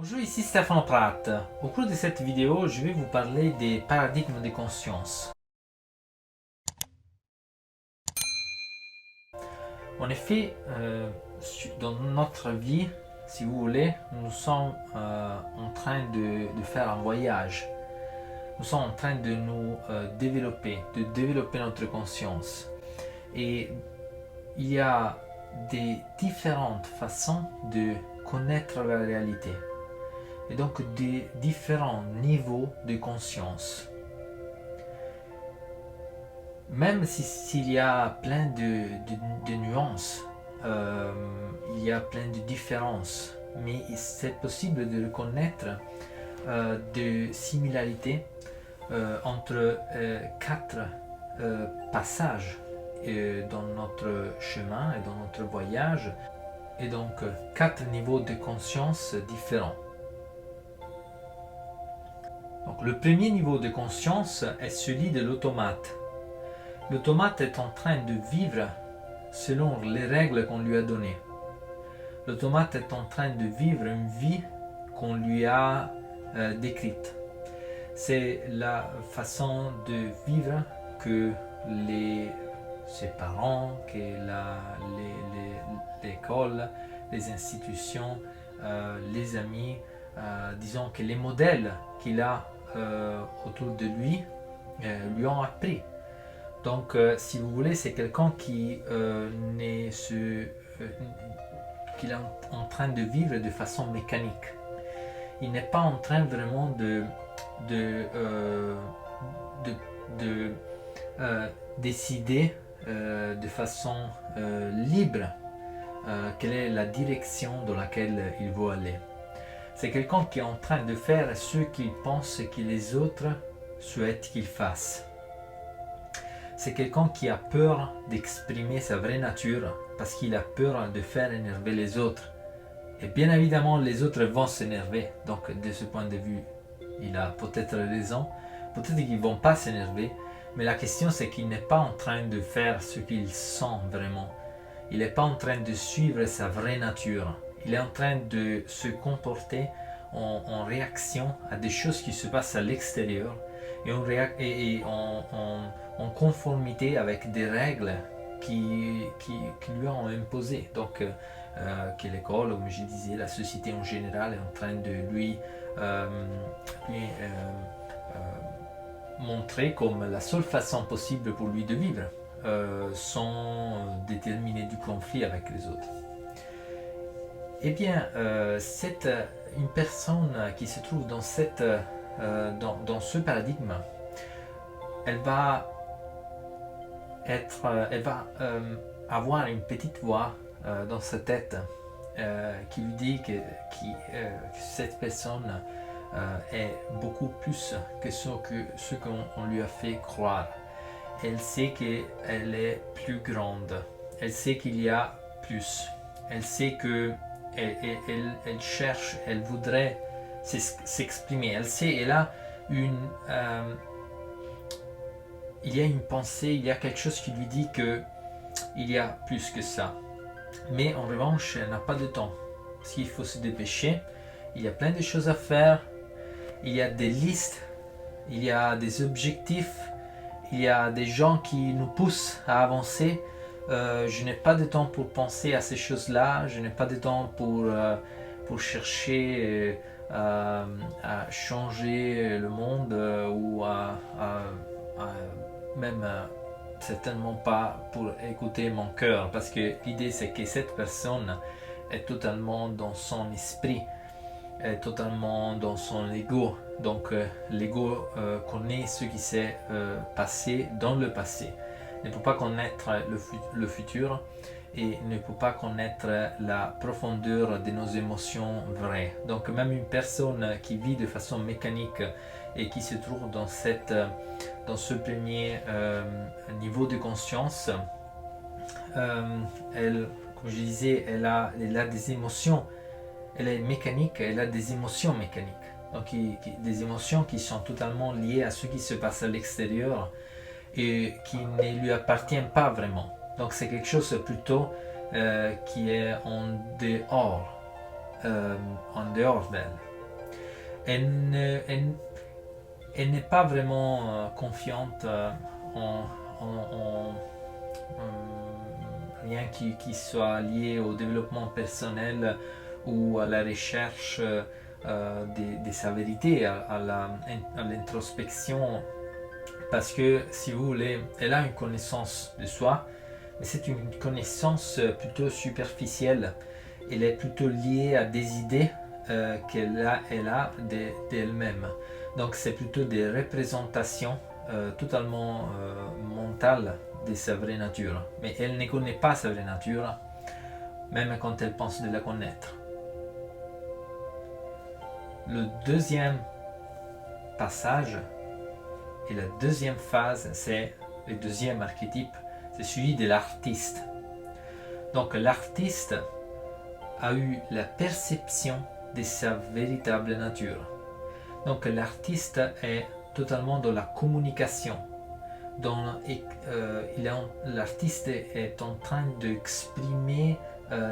Bonjour, ici Stéphane Pratt. Au cours de cette vidéo, je vais vous parler des paradigmes de conscience. En effet, dans notre vie, si vous voulez, nous sommes en train de faire un voyage. Nous sommes en train de nous développer notre conscience. Et il y a des différentes façons de connaître la réalité. Et donc des différents niveaux de conscience. Même s'il y a plein de nuances, il y a plein de différences, mais c'est possible de reconnaître des similarités entre quatre passages dans notre chemin et dans notre voyage, et donc quatre niveaux de conscience différents. Donc, le premier niveau de conscience est celui de l'automate. L'automate est en train de vivre selon les règles qu'on lui a données. L'automate est en train de vivre une vie qu'on lui a décrite. C'est la façon de vivre que ses parents, que l'école, les institutions, les amis, disons que les modèles qu'il a autour de lui lui ont appris. Donc, si vous voulez, c'est quelqu'un qui qu'il est en train de vivre de façon mécanique. Il n'est pas en train vraiment de décider de façon libre quelle est la direction dans laquelle il veut aller. C'est quelqu'un qui est en train de faire ce qu'il pense que les autres souhaitent qu'il fasse. C'est quelqu'un qui a peur d'exprimer sa vraie nature parce qu'il a peur de faire énerver les autres. Et bien évidemment, les autres vont s'énerver. Donc, de ce point de vue, il a peut-être raison. Peut-être qu'ils ne vont pas s'énerver. Mais la question, c'est qu'il n'est pas en train de faire ce qu'il sent vraiment. Il n'est pas en train de suivre sa vraie nature. Il est en train de se comporter en réaction à des choses qui se passent à l'extérieur et en conformité avec des règles qui lui ont imposé. Donc, que l'école, comme je disais, la société en général est en train de lui montrer comme la seule façon possible pour lui de vivre sans déterminer du conflit avec les autres. Eh bien, une personne qui se trouve dans ce paradigme, elle va avoir une petite voix dans sa tête qui lui dit que cette personne est beaucoup plus que ce qu'on lui a fait croire. Elle sait qu'elle est plus grande. Elle sait qu'il y a plus. Elle sait que elle cherche, elle voudrait s'exprimer. Elle sait, il y a une pensée, il y a quelque chose qui lui dit qu'il y a plus que ça. Mais en revanche, elle n'a pas de temps. Parce qu'il faut se dépêcher. Il y a plein de choses à faire. Il y a des listes. Il y a des objectifs. Il y a des gens qui nous poussent à avancer. Je n'ai pas de temps pour penser à ces choses-là. Je n'ai pas de temps pour chercher à changer le monde ou même certainement pas pour écouter mon cœur. Parce que l'idée c'est que cette personne est totalement dans son esprit, est totalement dans son ego. Donc l'ego connaît ce qui s'est passé dans le passé. Ne peut pas connaître le futur et ne peut pas connaître la profondeur de nos émotions vraies. Donc même une personne qui vit de façon mécanique et qui se trouve dans ce premier niveau de conscience, elle, comme je disais, elle a des émotions. Elle est mécanique, elle a des émotions mécaniques. Donc des émotions qui sont totalement liées à ce qui se passe à l'extérieur et qui ne lui appartiennent pas vraiment. Donc c'est quelque chose plutôt qui est en dehors d'elle. Elle n'est pas vraiment confiante en, rien qui soit lié au développement personnel ou à la recherche de sa vérité, à l'introspection, parce que, si vous voulez, elle a une connaissance de soi, mais c'est une connaissance plutôt superficielle. Elle est plutôt liée à des idées qu'elle a d'elle-même. Donc c'est plutôt des représentations totalement mentales de sa vraie nature. Mais elle ne connaît pas sa vraie nature, même quand elle pense de la connaître. Le deuxième passage et la deuxième phase, c'est le deuxième archétype, c'est celui de l'artiste. Donc l'artiste a eu la perception de sa véritable nature. Donc l'artiste est totalement dans la communication. L'artiste est en train d'exprimer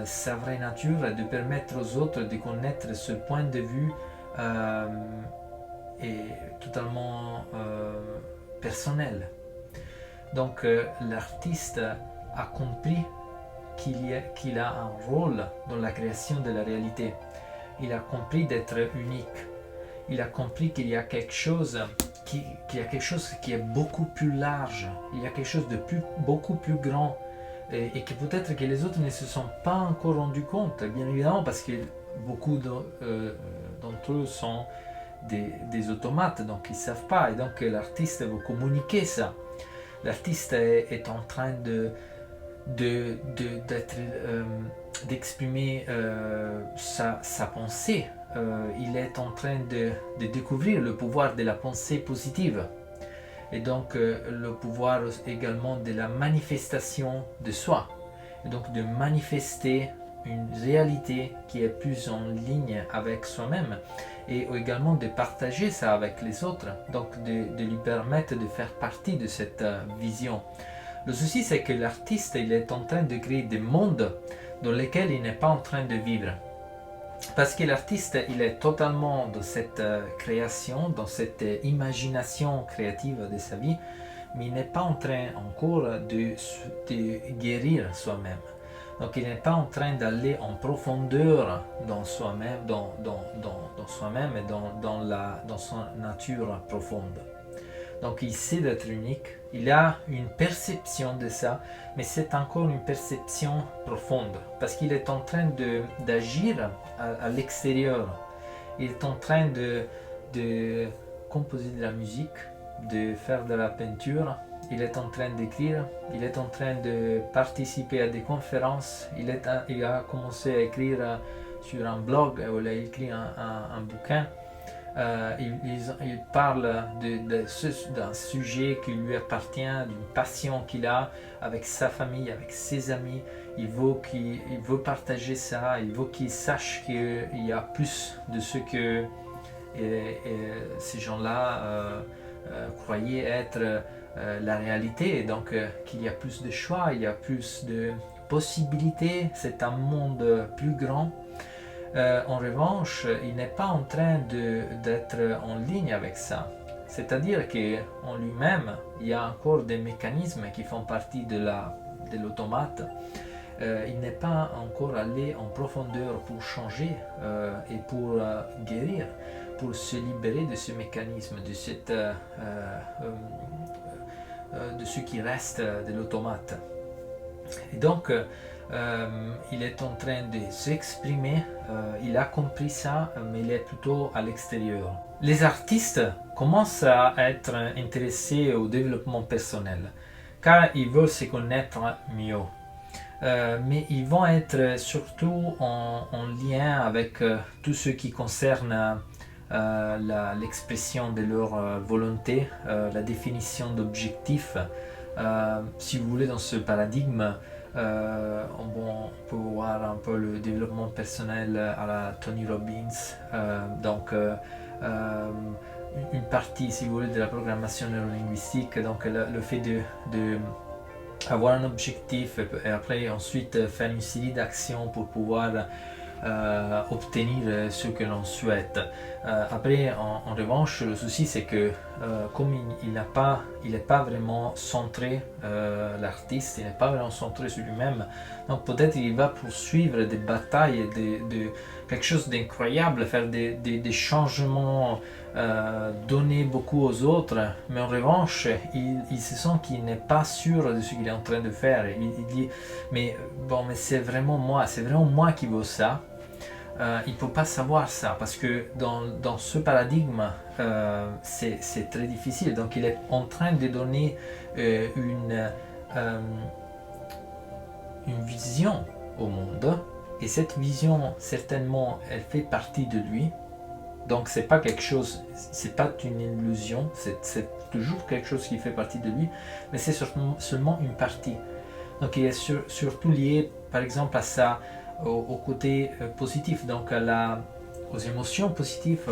sa vraie nature et de permettre aux autres de connaître ce point de vue est totalement personnel. Donc l'artiste a compris qu'il a un rôle dans la création de la réalité. Il a compris d'être unique. Il a compris qu'il y a quelque chose qui est beaucoup plus large. Il y a quelque chose de beaucoup plus grand et que peut-être que les autres ne se sont pas encore rendus compte, bien évidemment, parce que beaucoup d'entre eux sont des automates, donc ils ne savent pas, et donc l'artiste veut communiquer ça. L'artiste est en train d'exprimer sa pensée. Il est en train de découvrir le pouvoir de la pensée positive et donc le pouvoir également de la manifestation de soi, et donc de manifester une réalité qui est plus en ligne avec soi-même et également de partager ça avec les autres, donc de lui permettre de faire partie de cette vision. Le souci, c'est que l'artiste, il est en train de créer des mondes dans lesquels il n'est pas en train de vivre. Parce que l'artiste, il est totalement dans cette création, dans cette imagination créative de sa vie, mais il n'est pas en train encore de guérir soi-même. Donc il n'est pas en train d'aller en profondeur dans soi-même, dans soi-même et dans son nature profonde. Donc il sait d'être unique, il a une perception de ça, mais c'est encore une perception profonde, parce qu'il est en train d'agir à l'extérieur. Il est en train de composer de la musique, de faire de la peinture, il est en train d'écrire, il est en train de participer à des conférences, il a commencé à écrire sur un blog, il a écrit un bouquin. Il parle d'un sujet qui lui appartient, d'une passion qu'il a avec sa famille, avec ses amis. Il veut partager ça, il veut qu'il sache qu'il y a plus de ce que ces gens-là croyaient être la réalité, et donc qu'il y a plus de choix, il y a plus de possibilités, c'est un monde plus grand. En revanche, il n'est pas en train d'être en ligne avec ça. C'est-à-dire qu'en lui-même, il y a encore des mécanismes qui font partie de l'automate. Il n'est pas encore allé en profondeur pour changer et pour guérir, pour se libérer de ce mécanisme, de ce qui reste de l'automate. Et donc, il est en train de s'exprimer, il a compris ça, mais il est plutôt à l'extérieur. Les artistes commencent à être intéressés au développement personnel, car ils veulent se connaître mieux. Mais ils vont être surtout en lien avec tout ce qui concerne l'expression de leur volonté, la définition d'objectifs. Si vous voulez, dans ce paradigme, on peut voir un peu le développement personnel à la Tony Robbins, donc une partie, si vous voulez, de la programmation neurolinguistique, donc le fait de avoir un objectif et après ensuite faire une série d'actions pour pouvoir obtenir ce que l'on souhaite. Après, en revanche, le souci c'est que comme il n'est pas vraiment centré, l'artiste, il n'est pas vraiment centré sur lui-même, donc peut-être il va poursuivre des batailles, quelque chose d'incroyable, faire des changements, donner beaucoup aux autres, mais en revanche, il se sent qu'il n'est pas sûr de ce qu'il est en train de faire. Il dit, mais bon, mais c'est vraiment moi qui veux ça. Il ne peut pas savoir ça parce que dans ce paradigme, c'est très difficile. Donc il est en train de donner une vision au monde, et cette vision, certainement, elle fait partie de lui. Donc c'est pas quelque chose, c'est pas une illusion, c'est toujours quelque chose qui fait partie de lui, mais c'est seulement une partie. Donc il est surtout lié, par exemple, à ça, au côté positif, donc aux émotions positives,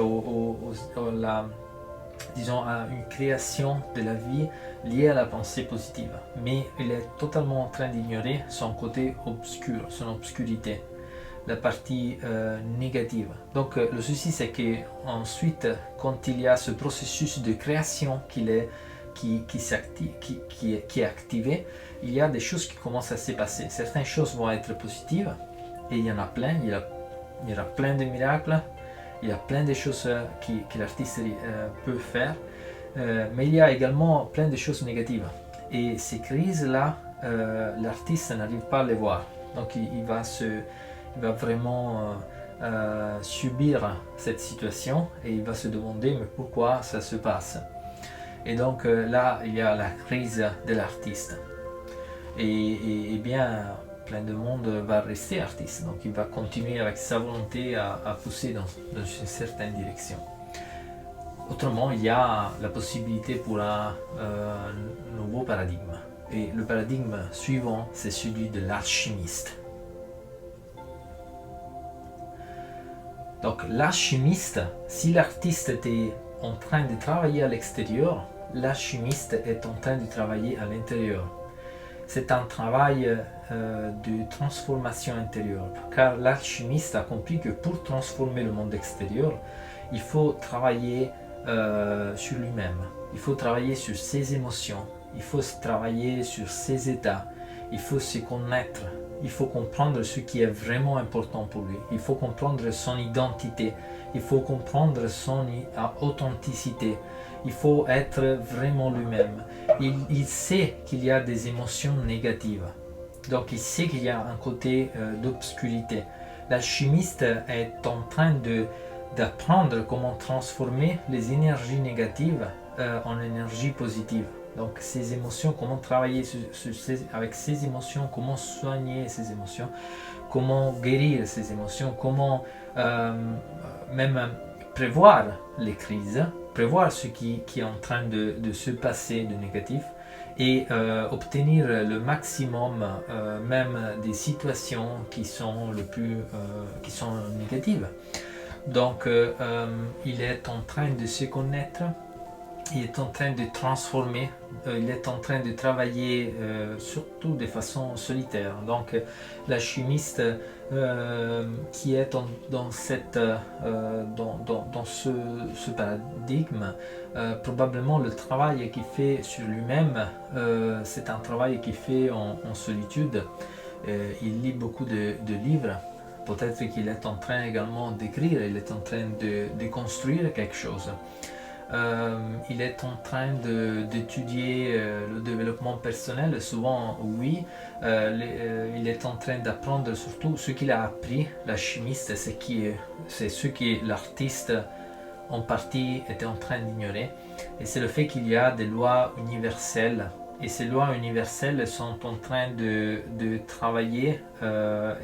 disons à une création de la vie liée à la pensée positive. Mais il est totalement en train d'ignorer son côté obscur, son obscurité, la partie négative. Donc le souci c'est que ensuite, quand il y a ce processus de création qui est activé, il y a des choses qui commencent à se passer. Certaines choses vont être positives, et il y en a plein, il y aura plein de miracles, il y a plein de choses que l'artiste peut faire, mais il y a également plein de choses négatives. Et ces crises-là, l'artiste n'arrive pas à les voir. Donc il va vraiment subir cette situation, et il va se demander mais pourquoi ça se passe. Et donc là, il y a la crise de l'artiste. Et bien, plein de monde va rester artiste, donc il va continuer avec sa volonté à pousser dans une certaine direction. Autrement, il y a la possibilité pour un nouveau paradigme. Et le paradigme suivant, c'est celui de l'alchimiste. Donc l'alchimiste, si l'artiste était en train de travailler à l'extérieur, l'alchimiste est en train de travailler à l'intérieur. C'est un travail de transformation intérieure, car l'alchimiste a compris que pour transformer le monde extérieur, il faut travailler sur lui-même, il faut travailler sur ses émotions, il faut travailler sur ses états, il faut se connaître, il faut comprendre ce qui est vraiment important pour lui, il faut comprendre son identité, il faut comprendre son authenticité, il faut être vraiment lui-même. Il sait qu'il y a des émotions négatives, donc il sait qu'il y a un côté d'obscurité. L'alchimiste est en train d'apprendre comment transformer les énergies négatives en énergie positive. Donc ces émotions, comment travailler avec ces émotions, comment soigner ces émotions, comment guérir ces émotions, comment même prévoir les crises, prévoir ce qui est en train de se passer de négatif, et obtenir le maximum même des situations qui sont négatives. Donc il est en train de se connaître, il est en train de transformer, il est en train de travailler surtout de façon solitaire. Donc l'alchimiste qui est dans ce paradigme, probablement le travail qu'il fait sur lui-même, c'est un travail qu'il fait en solitude. Il lit beaucoup de livres. Peut-être qu'il est en train également d'écrire, il est en train de construire quelque chose. Il est en train d'étudier le développement personnel, souvent oui, il est en train d'apprendre surtout ce qu'il a appris, l'alchimiste, c'est ce que l'artiste en partie était en train d'ignorer, et c'est le fait qu'il y a des lois universelles, et ces lois universelles sont en train de travailler,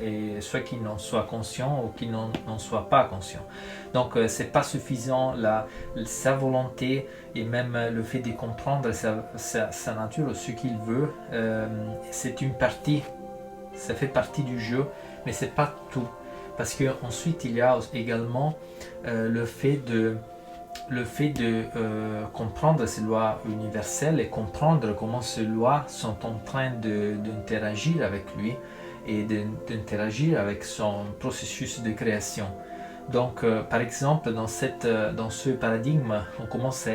et soit qu'ils n'en soient conscients ou qu'ils n'en soient pas conscients. Donc c'est pas suffisant sa volonté et même le fait de comprendre sa nature, ce qu'il veut, c'est une partie, ça fait partie du jeu, mais c'est pas tout, parce que ensuite il y a également le fait de comprendre ces lois universelles et comprendre comment ces lois sont en train d'interagir avec lui, et d'interagir avec son processus de création. Donc, par exemple, dans ce paradigme, on commence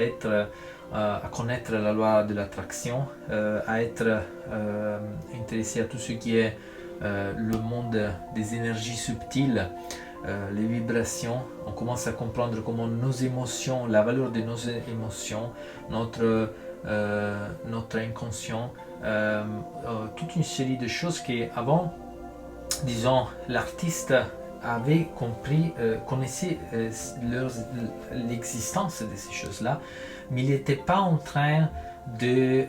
à connaître la loi de l'attraction, à être intéressé à tout ce qui est le monde des énergies subtiles, les vibrations. On commence à comprendre comment nos émotions, la valeur de nos émotions, notre inconscient, toute une série de choses qui avant, disons, l'artiste avait compris, connaissait l'existence de ces choses-là, mais il n'était pas en train de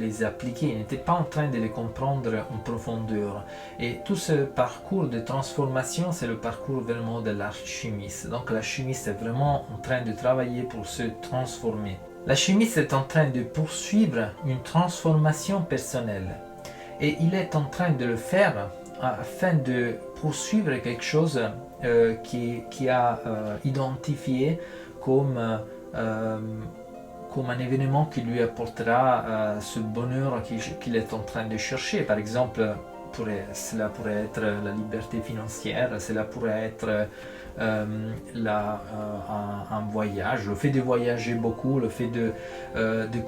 les appliquer, il n'était pas en train de les comprendre en profondeur. Et tout ce parcours de transformation, c'est le parcours vraiment de l'alchimiste. Donc l'alchimiste est vraiment en train de travailler pour se transformer. L'alchimiste est en train de poursuivre une transformation personnelle. Et il est en train de le faire afin de poursuivre quelque chose qui a identifié comme un événement qui lui apportera ce bonheur qu'il est en train de chercher. Par exemple, cela pourrait être la liberté financière, cela pourrait être un voyage, le fait de voyager beaucoup, le fait de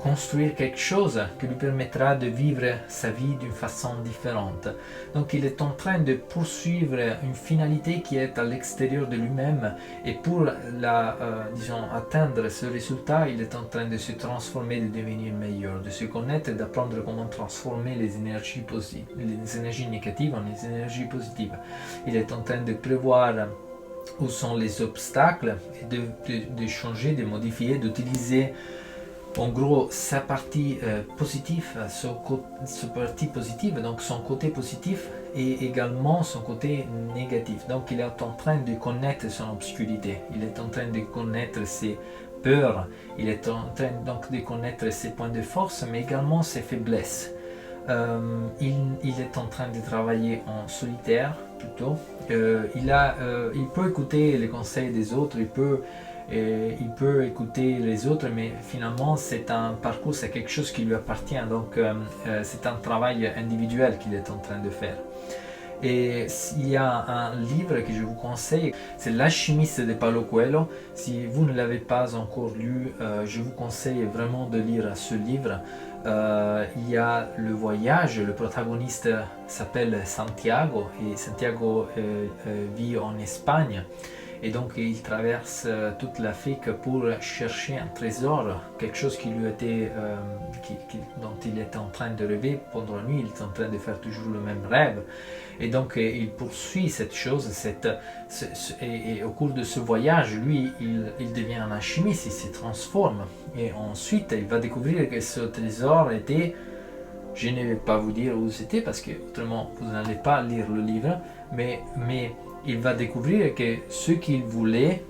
construire quelque chose qui lui permettra de vivre sa vie d'une façon différente. Donc il est en train de poursuivre une finalité qui est à l'extérieur de lui-même, et pour atteindre ce résultat, il est en train de se transformer, de devenir meilleur, de se connaître et d'apprendre comment transformer les énergies négatives en les énergies positives. Il est en train de prévoir où sont les obstacles et de changer, de modifier, d'utiliser en gros sa partie positive, donc son côté positif, et également son côté négatif. Donc il est en train de connaître son obscurité, il est en train de connaître ses peurs, il est en train donc de connaître ses points de force, mais également ses faiblesses. Il est en train de travailler en solitaire plutôt. Il peut écouter les conseils des autres, il peut écouter les autres, mais finalement c'est un parcours, c'est quelque chose qui lui appartient, donc c'est un travail individuel qu'il est en train de faire. Et il y a un livre que je vous conseille, c'est L'Alchimiste de Paulo Coelho. Si vous ne l'avez pas encore lu, je vous conseille vraiment de lire ce livre. Il y a le voyage, le protagoniste s'appelle Santiago, et Santiago vit en Espagne, et donc il traverse toute l'Afrique pour chercher un trésor, quelque chose qui lui était, dont il était en train de rêver pendant la nuit. Il est en train de faire toujours le même rêve, et donc il poursuit cette chose, et au cours de ce voyage, lui, il devient un alchimiste, il se transforme, et ensuite il va découvrir que ce trésor était, je ne vais pas vous dire où c'était parce que autrement vous n'allez pas lire le livre, mais il va découvrir que ce qu'il voulait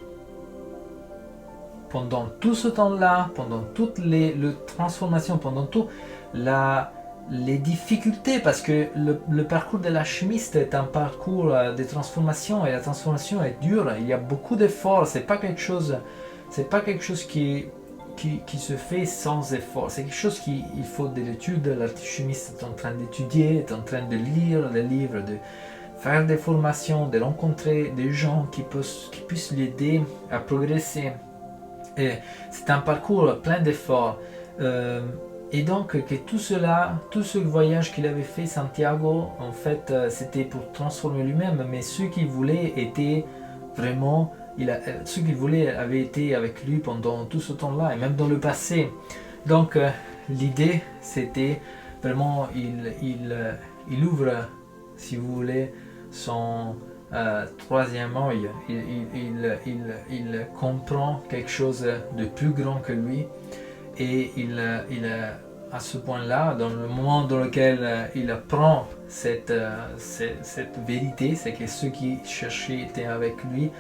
pendant tout ce temps-là, pendant toutes les transformations, pendant tout les difficultés, parce que le parcours de l'alchimiste est un parcours de transformation, et la transformation est dure, il y a beaucoup d'efforts, c'est pas quelque chose qui se fait sans effort, c'est quelque chose qu'il faut de l'étude. L'alchimiste est en train d'étudier, est en train de lire des livres, de faire des formations, de rencontrer des gens qui puissent l'aider à progresser. Et c'est un parcours plein d'efforts. Et donc que tout ce voyage qu'il avait fait, Santiago, en fait, c'était pour transformer lui-même, mais ce qu'il voulait était vraiment, ce qu'il voulait avait été avec lui pendant tout ce temps-là, et même dans le passé. Donc l'idée, c'était vraiment, il ouvre, si vous voulez, son troisième œil. Il comprend quelque chose de plus grand que lui, et à ce point-là, dans le moment dans lequel il apprend cette vérité, c'est que ceux qui cherchaient étaient avec lui,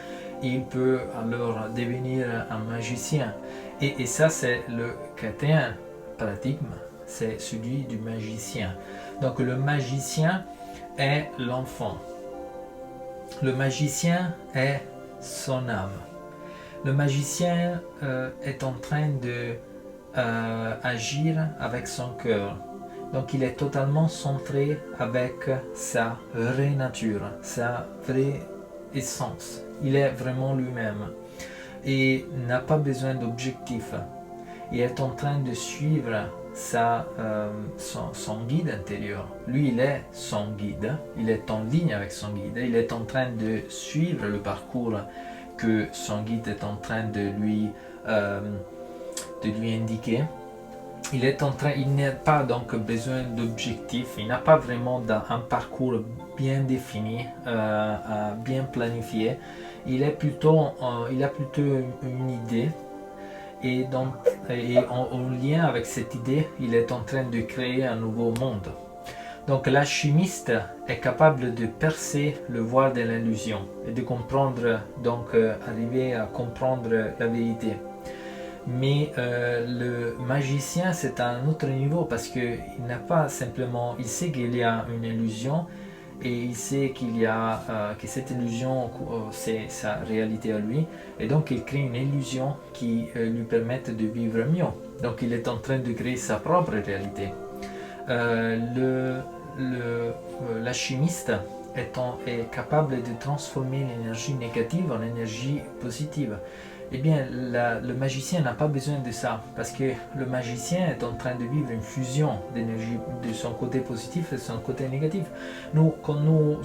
il peut alors devenir un magicien. Et ça, c'est le quatrième paradigme, c'est celui du magicien. Donc le magicien est l'enfant. Le magicien est son âme. Le magicien est en train de agir avec son cœur. Donc il est totalement centré avec sa vraie nature, sa vraie essence. Il est vraiment lui-même et n'a pas besoin d'objectif. Il est en train de suivre son guide intérieur. Lui, il est son guide, il est en ligne avec son guide, il est en train de suivre le parcours que son guide est en train de lui indiquer. Il n'a pas donc besoin d'objectifs, il n'a pas vraiment un parcours bien défini, bien planifié. Il a plutôt une idée. Et en lien avec cette idée, il est en train de créer un nouveau monde. Donc l'alchimiste est capable de percer le voile de l'illusion et de comprendre, donc arriver à comprendre la vérité. Mais le magicien, c'est à un autre niveau parce qu'il n'a pas simplement, il sait qu'il y a une illusion et il sait que cette illusion, c'est sa réalité à lui, et donc il crée une illusion qui lui permette de vivre mieux. Donc il est en train de créer sa propre réalité. L'alchimiste est capable de transformer l'énergie négative en énergie positive. Eh bien, le magicien n'a pas besoin de ça, parce que le magicien est en train de vivre une fusion d'énergie de son côté positif et de son côté négatif. Nous, quand nous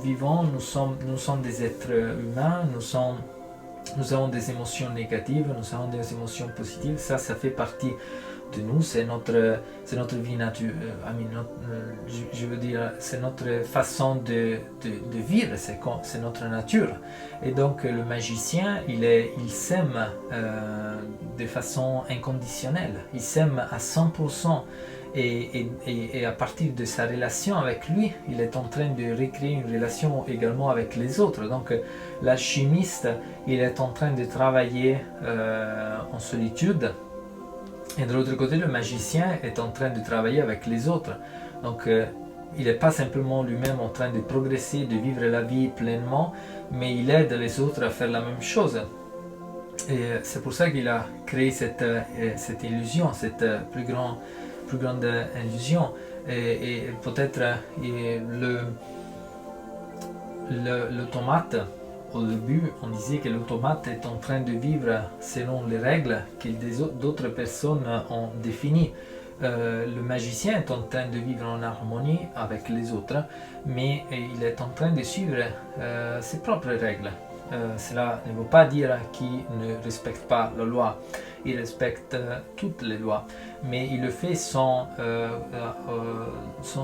vivons, nous sommes des êtres humains, nous avons des émotions négatives, nous avons des émotions positives, ça fait partie de nous, c'est notre vie naturelle, je veux dire, c'est notre façon de vivre, c'est notre nature. Et donc le magicien, il s'aime de façon inconditionnelle, il s'aime à 100%. Et à partir de sa relation avec lui, il est en train de recréer une relation également avec les autres. Donc l'alchimiste, il est en train de travailler en solitude. Et de l'autre côté, le magicien est en train de travailler avec les autres. Donc il n'est pas simplement lui-même en train de progresser, de vivre la vie pleinement, mais il aide les autres à faire la même chose. Et c'est pour ça qu'il a créé cette illusion, cette plus grande illusion. Et peut-être l'automate, au début, on disait que l'automate est en train de vivre selon les règles que d'autres personnes ont définies. Le magicien est en train de vivre en harmonie avec les autres, mais il est en train de suivre ses propres règles. Cela ne veut pas dire qu'il ne respecte pas la loi. Il respecte toutes les lois, mais il le fait sans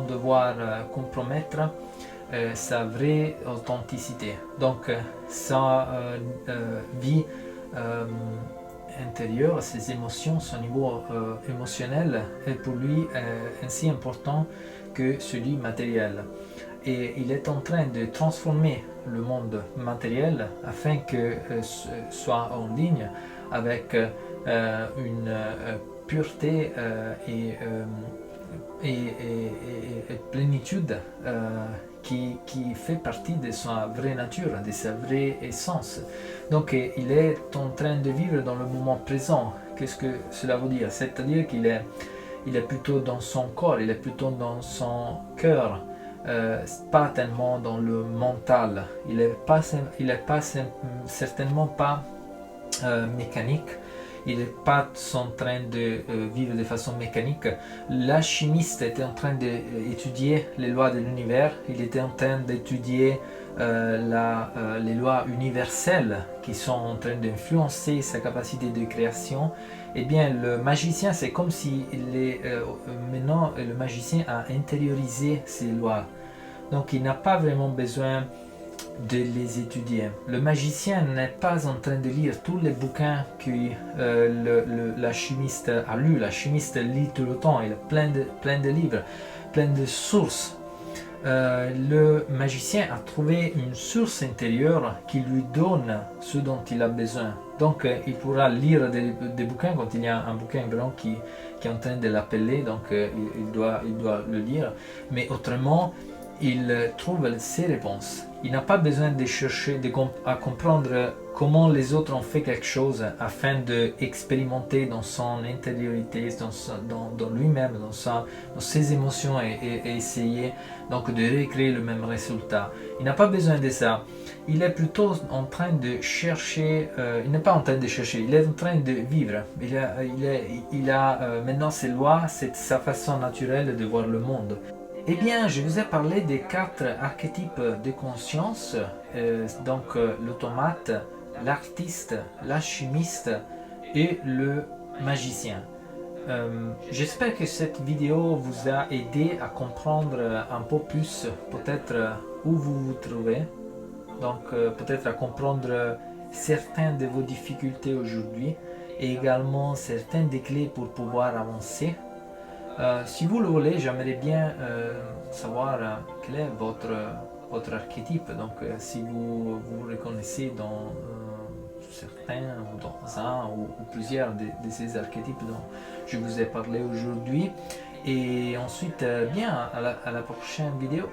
devoir compromettre sa vraie authenticité. Donc sa vie intérieure, ses émotions, son niveau émotionnel est pour lui ainsi important que celui matériel. Et il est en train de transformer le monde matériel afin que soit en ligne avec une pureté et plénitude qui fait partie de sa vraie nature, de sa vraie essence. Donc il est en train de vivre dans le moment présent. Qu'est-ce que cela veut dire? C'est-à-dire qu'il est plutôt dans son corps, il est plutôt dans son cœur, pas tellement dans le mental. Il n'est certainement pas mécanique. Il n'est pas en train de vivre de façon mécanique. L'alchimiste était en train d'étudier les lois de l'univers. Il était en train d'étudier les lois universelles qui sont en train d'influencer sa capacité de création. Eh bien, le magicien, c'est comme si maintenant le magicien a intériorisé ces lois. Donc, il n'a pas vraiment besoin de les étudier. Le magicien n'est pas en train de lire tous les bouquins que l'alchimiste a lus. L'alchimiste lit tout le temps, il est plein de livres, plein de sources. Le magicien a trouvé une source intérieure qui lui donne ce dont il a besoin. Donc il pourra lire des bouquins quand il y a un bouquin grand qui est en train de l'appeler, donc il doit le lire. Mais autrement, il trouve ses réponses. Il n'a pas besoin de chercher à comprendre comment les autres ont fait quelque chose afin d'expérimenter dans son intériorité, dans lui-même, dans ses émotions et essayer donc de recréer le même résultat. Il n'a pas besoin de ça. Il est plutôt en train de chercher, il n'est pas en train de chercher, il est en train de vivre. Il a maintenant ses lois, c'est sa façon naturelle de voir le monde. Eh bien, je vous ai parlé des 4 archétypes de conscience, l'automate, l'artiste, l'alchimiste et le magicien. J'espère que cette vidéo vous a aidé à comprendre un peu plus peut-être où vous vous trouvez, donc peut-être à comprendre certaines de vos difficultés aujourd'hui et également certaines des clés pour pouvoir avancer. Si vous le voulez, j'aimerais bien savoir quel est votre archétype. Donc, si vous vous reconnaissez dans certains, ou dans un ou plusieurs de ces archétypes dont je vous ai parlé aujourd'hui. Et ensuite, bien, à la prochaine vidéo.